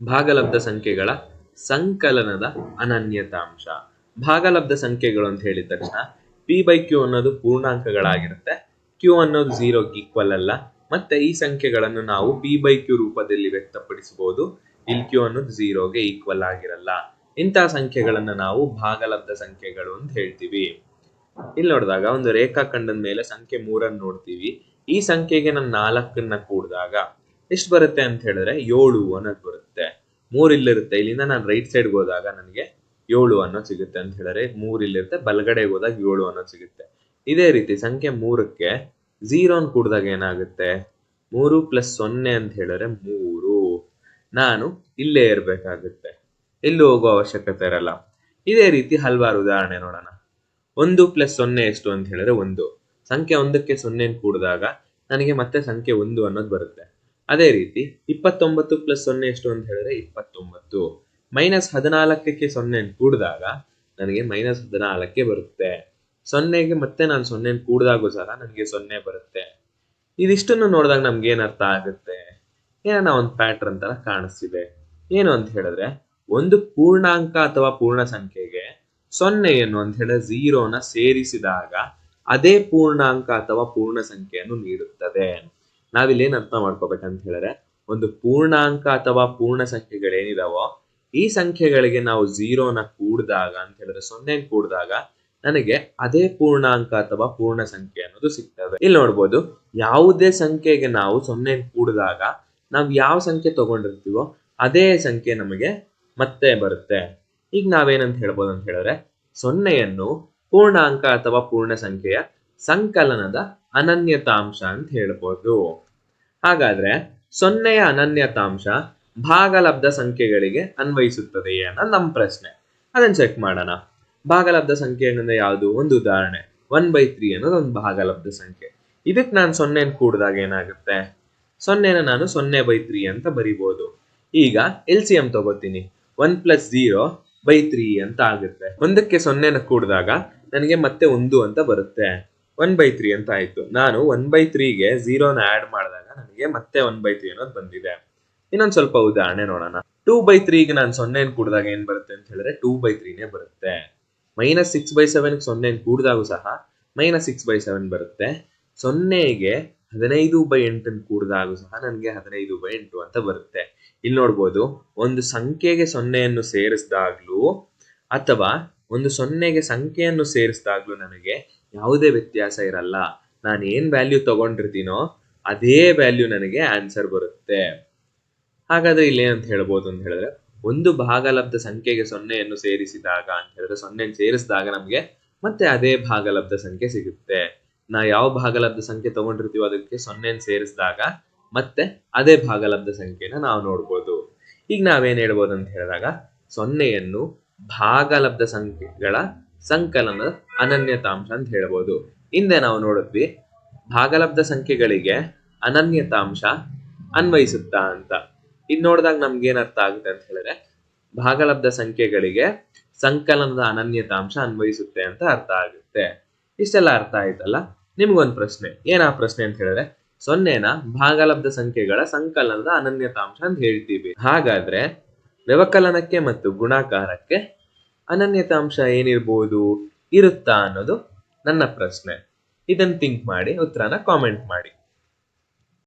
ಭಾಗಲಬ್ಧ ಸಂಖ್ಯೆಗಳ ಸಂಕಲನದ ಅನನ್ಯತಾಂಶ. ಭಾಗಲಬ್ಧ ಸಂಖ್ಯೆಗಳು ಅಂತ ಹೇಳಿದ ತಕ್ಷಣ ಪಿ ಬೈ ಕ್ಯೂ ಅನ್ನೋದು ಪೂರ್ಣಾಂಕಗಳಾಗಿರುತ್ತೆ. ಕ್ಯೂ ಅನ್ನೋದು 0ಗೆ ಈಕ್ವಲ್ ಅಲ್ಲ. ಮತ್ತೆ ಈ ಸಂಖ್ಯೆಗಳನ್ನು ನಾವು ಪಿ ಬೈ ಕ್ಯೂ ರೂಪದಲ್ಲಿ ವ್ಯಕ್ತಪಡಿಸಬಹುದು. ಇಲ್ಲಿ ಕ್ಯೂ ಅನ್ನೋದು 0ಗೆ ಈಕ್ವಲ್ ಆಗಿರಲ್ಲ. ಇಂತಹ ಸಂಖ್ಯೆಗಳನ್ನ ನಾವು ಭಾಗಲಬ್ಧ ಸಂಖ್ಯೆಗಳು ಅಂತ ಹೇಳ್ತೀವಿ. ಇಲ್ಲಿ ನೋಡಿದಾಗ ಒಂದು ರೇಖಾಖಂಡದ ಮೇಲೆ ಸಂಖ್ಯೆ 3 ನೋಡ್ತೀವಿ. ಈ ಸಂಖ್ಯೆಗೆ ನಾನು 4 ಕೂಡಿದಾಗ ಎಷ್ಟು ಬರುತ್ತೆ ಅಂತ ಹೇಳಿದ್ರೆ 7 ಅನ್ನೋದು ಬರುತ್ತೆ. 3 ಇಲ್ಲಿರುತ್ತೆ. ಇಲ್ಲಿಂದ ನಾನು ರೈಟ್ ಸೈಡ್ಗೆ ಹೋದಾಗ ನನಗೆ 7 ಅನ್ನೋದು ಸಿಗುತ್ತೆ ಅಂತ ಹೇಳಿದ್ರೆ 3 ಇಲ್ಲಿರುತ್ತೆ. ಬಲಗಡೆಗೆ ಹೋದಾಗ 7 ಅನ್ನೋದು ಸಿಗುತ್ತೆ. ಇದೇ ರೀತಿ ಸಂಖ್ಯೆ 3ಕ್ಕೆ 0 ಕೂಡಿದಾಗ ಏನಾಗುತ್ತೆ? 3 + 0 ಅಂತ ಹೇಳಿದ್ರೆ 3. ನಾನು ಇಲ್ಲೇ ಇರ್ಬೇಕಾಗುತ್ತೆ, ಎಲ್ಲೂ ಹೋಗೋ ಅವಶ್ಯಕತೆ ಇರಲ್ಲ. ಇದೇ ರೀತಿ ಹಲವಾರು ಉದಾಹರಣೆ ನೋಡೋಣ. 1 + 0 ಎಷ್ಟು ಅಂತ ಹೇಳಿದ್ರೆ 1. ಸಂಖ್ಯೆ 1ಕ್ಕೆ 0 ಕೂಡಿದಾಗ ನನಗೆ ಮತ್ತೆ ಸಂಖ್ಯೆ 1 ಅನ್ನೋದು ಬರುತ್ತೆ. ಅದೇ ರೀತಿ 29 + 0 ಎಷ್ಟು ಅಂತ ಹೇಳಿದ್ರೆ 29. -14ಕ್ಕೆ 0 ಕೂಡಿದಾಗ ನನಗೆ -14 ಬರುತ್ತೆ. 0ಗೆ ಮತ್ತೆ ನಾನು 0 ಕೂಡಿದಾಗೂ ಸಹ ನನಗೆ 0 ಬರುತ್ತೆ. ಇದಿಷ್ಟನ್ನು ನೋಡಿದಾಗ ನಮ್ಗೆ ಏನ್ ಅರ್ಥ ಆಗುತ್ತೆ? ಏನೋ ಒಂದು ಪ್ಯಾಟರ್ನ್ ತರ ಕಾಣಿಸ್ತಿದೆ. ಏನು ಅಂತ ಹೇಳಿದ್ರೆ ಒಂದು ಪೂರ್ಣಾಂಕ ಅಥವಾ ಪೂರ್ಣ ಸಂಖ್ಯೆಗೆ 0 ಅಂತ ಹೇಳಿದ್ರೆ 0ನ ಸೇರಿಸಿದಾಗ ಅದೇ ಪೂರ್ಣಾಂಕ ಅಥವಾ ಪೂರ್ಣ ಸಂಖ್ಯೆಯನ್ನು ನೀಡುತ್ತದೆ. ನಾವಿಲ್ಲಿ ಏನ್ ಅರ್ಥ ಮಾಡ್ಕೋಬೇಕಂತ ಹೇಳಿದ್ರೆ ಒಂದು ಪೂರ್ಣಾಂಕ ಅಥವಾ ಪೂರ್ಣ ಸಂಖ್ಯೆಗಳೇನಿದಾವೋ ಈ ಸಂಖ್ಯೆಗಳಿಗೆ ನಾವು 0ನ ಕೂಡಿದಾಗ ಅಂತ ಹೇಳಿದ್ರೆ 0 ಕೂಡಿದಾಗ ನನಗೆ ಅದೇ ಪೂರ್ಣಾಂಕ ಅಥವಾ ಪೂರ್ಣ ಸಂಖ್ಯೆ ಅನ್ನೋದು ಸಿಗ್ತದೆ. ಇಲ್ಲಿ ನೋಡ್ಬೋದು, ಯಾವುದೇ ಸಂಖ್ಯೆಗೆ ನಾವು 0 ಕೂಡಿದಾಗ ನಾವು ಯಾವ ಸಂಖ್ಯೆ ತಗೊಂಡಿರ್ತೀವೋ ಅದೇ ಸಂಖ್ಯೆ ನಮಗೆ ಮತ್ತೆ ಬರುತ್ತೆ. ಈಗ ನಾವೇನಂತ ಹೇಳ್ಬೋದು ಅಂತ ಹೇಳಿದ್ರೆ 0ಯನ್ನು ಪೂರ್ಣಾಂಕ ಅಥವಾ ಪೂರ್ಣ ಸಂಖ್ಯೆಯ ಸಂಕಲನದ ಅನನ್ಯತಾಂಶ ಅಂತ ಹೇಳ್ಬೋದು. ಹಾಗಾದ್ರೆ 0ಯ ಅನನ್ಯತಾಂಶ ಭಾಗಲಬ್ಧ ಸಂಖ್ಯೆಗಳಿಗೆ ಅನ್ವಯಿಸುತ್ತದೆಯೇ ಅನ್ನೋ ನಮ್ಮ ಪ್ರಶ್ನೆ. ಅದನ್ನ ಚೆಕ್ ಮಾಡೋಣ. ಭಾಗಲಬ್ಧ ಸಂಖ್ಯೆ ಅನ್ನೋದು ಯಾವುದು? ಒಂದು ಉದಾಹರಣೆ 1/3 ಅನ್ನೋದು ಒಂದು ಭಾಗಲಬ್ಧ ಸಂಖ್ಯೆ. ಇದಕ್ಕೆ ನಾನು 0 ಕೂಡಿದಾಗ ಏನಾಗುತ್ತೆ? 0ನ ನಾನು 0/3 ಅಂತ ಬರಿಬಹುದು. ಈಗ LCM ತಗೋತೀನಿ. 1 + 0/3 ಅಂತ ಆಗುತ್ತೆ. 1ಕ್ಕೆ 0ನ ಕೂಡಿದಾಗ ನನಗೆ ಮತ್ತೆ 1 ಅಂತ ಬರುತ್ತೆ. 1/3 ಅಂತ ಆಯ್ತು. ನಾನು 1/3ಗೆ 0ನ ಆಡ್ ಮಾಡಿದಾಗ ನನಗೆ ಮತ್ತೆ 1/3 ಅನ್ನೋದು ಬಂದಿದೆ. ಇನ್ನೊಂದು ಸ್ವಲ್ಪ ಉದಾಹರಣೆ ನೋಡೋಣ. 2/3ಗೆ ನಾನು 0 ಕೂಡಿದಾಗ ಏನ್ ಬರುತ್ತೆ ಅಂತ ಹೇಳಿದ್ರೆ 2/3ನೇ ಬರುತ್ತೆ. -6/7ಗೆ 0 ಕೂಡಿದಾಗೂ ಸಹ -6/7 ಬರುತ್ತೆ. 0ಗೆ 15/8 ಕೂಡಿದಾಗೂ ಸಹ ನನಗೆ 15/8 ಅಂತ ಬರುತ್ತೆ. ಇಲ್ಲಿ ನೋಡ್ಬೋದು, ಒಂದು ಸಂಖ್ಯೆಗೆ 0ಯನ್ನು ಸೇರಿಸಿದಾಗ್ಲೂ ಅಥವಾ ಒಂದು 0ಗೆ ಸಂಖ್ಯೆಯನ್ನು ಸೇರಿಸಿದಾಗ್ಲೂ ನನಗೆ ಯಾವುದೇ ವ್ಯತ್ಯಾಸ ಇರಲ್ಲ. ನಾನು ಏನ್ ವ್ಯಾಲ್ಯೂ ತಗೊಂಡಿರ್ತೀನೋ ಅದೇ ವ್ಯಾಲ್ಯೂ ನನಗೆ ಆನ್ಸರ್ ಬರುತ್ತೆ. ಹಾಗಾದ್ರೆ ಇಲ್ಲಿ ಏನಂತ ಹೇಳ್ಬೋದು ಅಂತ ಹೇಳಿದ್ರೆ ಒಂದು ಭಾಗಲಬ್ಧ ಸಂಖ್ಯೆಗೆ 0ಯನ್ನು ಸೇರಿಸಿದಾಗ ಅಂತ ಹೇಳಿದ್ರೆ 0 ಸೇರಿಸಿದಾಗ ನಮ್ಗೆ ಮತ್ತೆ ಅದೇ ಭಾಗಲಬ್ಧ ಸಂಖ್ಯೆ ಸಿಗುತ್ತೆ. ನಾವು ಯಾವ ಭಾಗಲಬ್ಧ ಸಂಖ್ಯೆ ತಗೊಂಡಿರ್ತೀವೋ ಅದಕ್ಕೆ 0 ಸೇರಿಸಿದಾಗ ಮತ್ತೆ ಅದೇ ಭಾಗಲಬ್ಧ ಸಂಖ್ಯೆನ ನಾವು ನೋಡ್ಬೋದು. ಈಗ ನಾವೇನ್ ಹೇಳ್ಬೋದು ಅಂತ ಹೇಳಿದಾಗ 0ಯನ್ನು ಭಾಗಲಬ್ಧ ಸಂಖ್ಯೆಗಳ ಸಂಕಲನದ ಅನನ್ಯತಾಂಶ ಅಂತ ಹೇಳ್ಬೋದು. ಹಿಂದೆ ನಾವು ನೋಡಿದ್ವಿ ಭಾಗಲಬ್ಧ ಸಂಖ್ಯೆಗಳಿಗೆ ಅನನ್ಯತಾಂಶ ಅನ್ವಯಿಸುತ್ತಾ ಅಂತ. ಇದು ನೋಡಿದಾಗ ನಮ್ಗೆ ಏನ್ ಅರ್ಥ ಆಗುತ್ತೆ ಅಂತ ಹೇಳಿದ್ರೆ ಭಾಗಲಬ್ಧ ಸಂಖ್ಯೆಗಳಿಗೆ ಸಂಕಲನದ ಅನನ್ಯತಾಂಶ ಅನ್ವಯಿಸುತ್ತೆ ಅಂತ ಅರ್ಥ ಆಗುತ್ತೆ. ಇಷ್ಟೆಲ್ಲ ಅರ್ಥ ಆಯ್ತಲ್ಲ? ನಿಮ್ಗೊಂದು ಪ್ರಶ್ನೆ. ಆ ಪ್ರಶ್ನೆ ಅಂತ ಹೇಳಿದ್ರೆ 0ನ ಭಾಗಲಬ್ಧ ಸಂಖ್ಯೆಗಳ ಸಂಕಲನದ ಅನನ್ಯತಾಂಶ ಅಂತ ಹೇಳ್ತೀವಿ. ಹಾಗಾದ್ರೆ ವ್ಯವಕಲನಕ್ಕೆ ಮತ್ತು ಗುಣಾಕಾರಕ್ಕೆ ಅನನ್ಯತಾಂಶ ಏನಿರ್ಬೋದು, ಇರುತ್ತಾ ಅನ್ನೋದು ನನ್ನ ಪ್ರಶ್ನೆ. ಇದನ್ನ ಥಿಂಕ್ ಮಾಡಿ ಉತ್ತರನ ಕಾಮೆಂಟ್ ಮಾಡಿ.